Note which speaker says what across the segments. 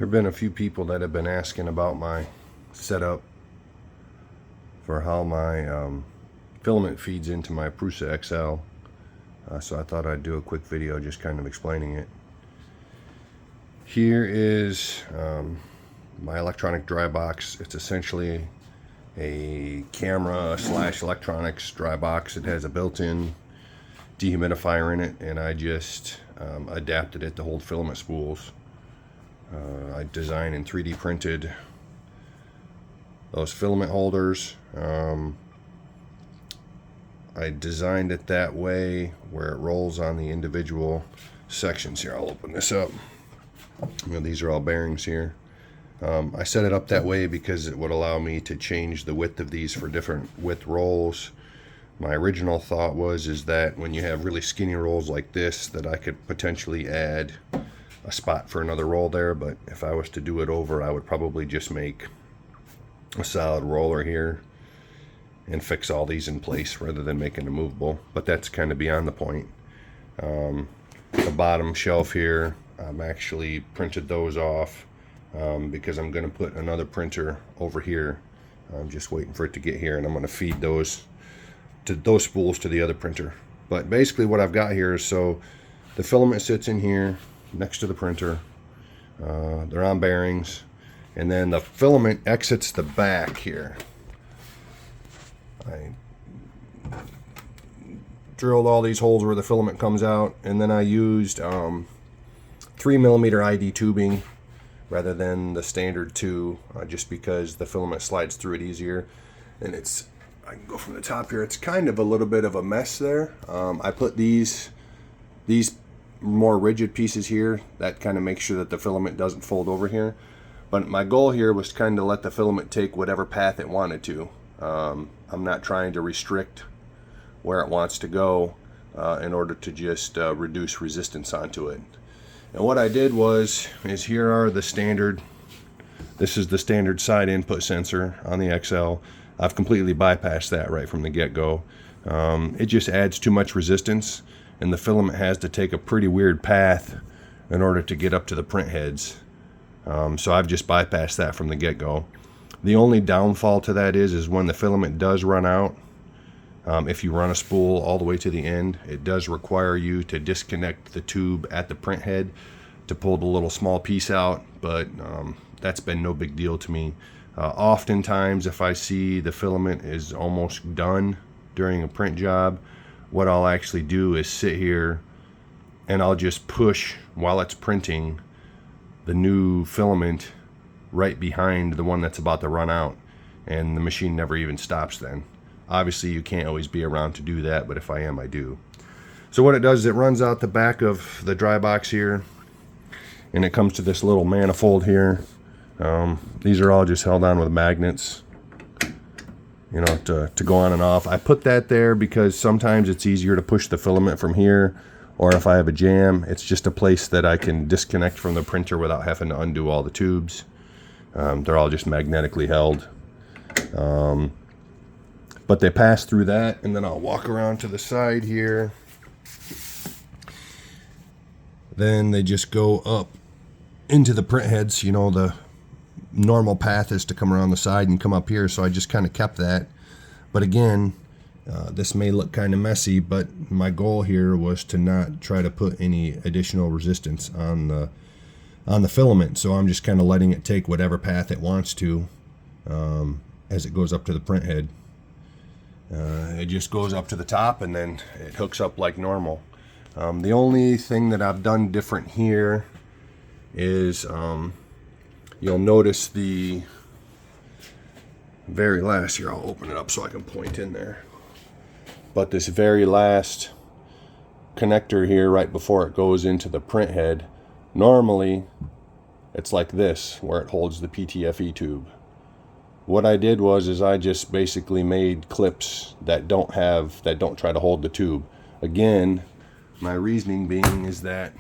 Speaker 1: There have been a few people that have been asking about my setup for how my filament feeds into my Prusa XL. So I thought I'd do a quick video just kind of explaining it. Here is my electronic Drybox. It's essentially a camera / electronics Drybox. It has a built-in dehumidifier in it, and I just adapted it to hold filament spools. I designed and 3D printed those filament holders. I designed it that way where it rolls on the individual sections. Here, I'll open this up. These are all bearings here. I set it up that way because it would allow me to change the width of these for different width rolls. My original thought is that when you have really skinny rolls like this, that I could potentially add a spot for another roll there, but if I was to do it over, I would probably just make a solid roller here and fix all these in place rather than making them movable. But that's kind of beyond the point. The bottom shelf here, I'm actually printed those off because I'm going to put another printer over here. I'm just waiting for it to get here, and I'm going to feed those spools to the other printer. But basically what I've got here is, so the filament sits in here next to the printer. They're on bearings, and then the filament exits the back here. I drilled all these holes where the filament comes out, and then I used 3mm ID tubing rather than the standard 2, just because the filament slides through it easier. And I can go from the top here. It's kind of a little bit of a mess there. I put these more rigid pieces here that kind of makes sure that the filament doesn't fold over here. But my goal here was kind of let the filament take whatever path it wanted to. I'm not trying to restrict where it wants to go in order to just reduce resistance onto it. And what I did is here are the standard, this is the standard side input sensor on the XL. I've completely bypassed that right from the get-go. It just adds too much resistance, and the filament has to take a pretty weird path in order to get up to the print heads. So I've just bypassed that from the get-go. The only downfall to that is when the filament does run out, if you run a spool all the way to the end, it does require you to disconnect the tube at the print head to pull the little small piece out, but that's been no big deal to me. Oftentimes, if I see the filament is almost done during a print job, what I'll actually do is sit here and I'll just push, while it's printing, the new filament right behind the one that's about to run out, and the machine never even stops then. Obviously you can't always be around to do that, but if I am, I do. So what it does is it runs out the back of the Drybox here, and it comes to this little manifold here. These are all just held on with magnets, you know, to go on and off. I put that there because sometimes it's easier to push the filament from here, or if I have a jam, it's just a place that I can disconnect from the printer without having to undo all the tubes. They're all just magnetically held. But they pass through that, and then I'll walk around to the side here. Then they just go up into the print heads. You know, the normal path is to come around the side and come up here, so I just kind of kept that. But again, this may look kind of messy, but my goal here was to not try to put any additional resistance on the filament, so I'm just kind of letting it take whatever path it wants to as it goes up to the print head. It just goes up to the top, and then it hooks up like normal. The only thing that I've done different here is you'll notice the very last, here I'll open it up so I can point in there, but this very last connector here right before it goes into the print head, normally it's like this where it holds the PTFE tube. What I did is I just basically made clips that don't try to hold the tube. Again, my reasoning being is that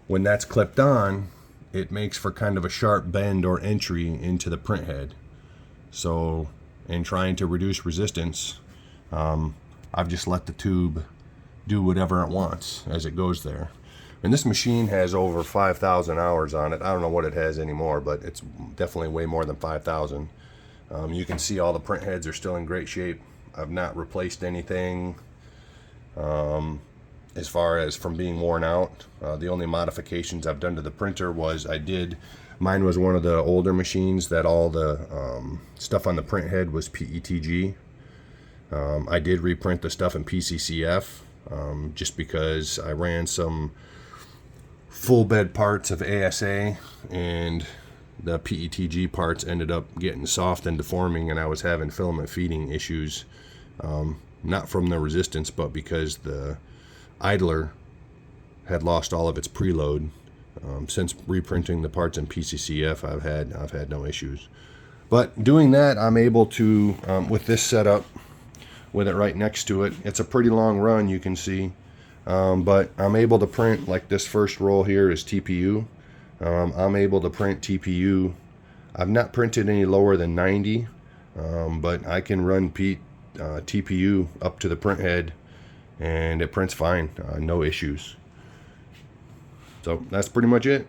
Speaker 1: when that's clipped on, it makes for kind of a sharp bend or entry into the print head. So in trying to reduce resistance, I've just let the tube do whatever it wants as it goes there. And this machine has over 5,000 hours on it. I don't know what it has anymore, but it's definitely way more than 5,000. You can see all the print heads are still in great shape. I've not replaced anything as far as from being worn out. The only modifications I've done to the printer was mine was one of the older machines that all the stuff on the print head was PETG. I did reprint the stuff in PCCF just because I ran some full bed parts of ASA and the PETG parts ended up getting soft and deforming, and I was having filament feeding issues, not from the resistance but because the idler had lost all of its preload. Since reprinting the parts in PCCF, I've had no issues. But doing that, I'm able to with this setup, with it right next to it, it's a pretty long run, you can see, but I'm able to print, like this first roll here is TPU. I'm able to print TPU. I've not printed any lower than 90, but I can run TPU up to the print head and it prints fine, no issues. So that's pretty much it.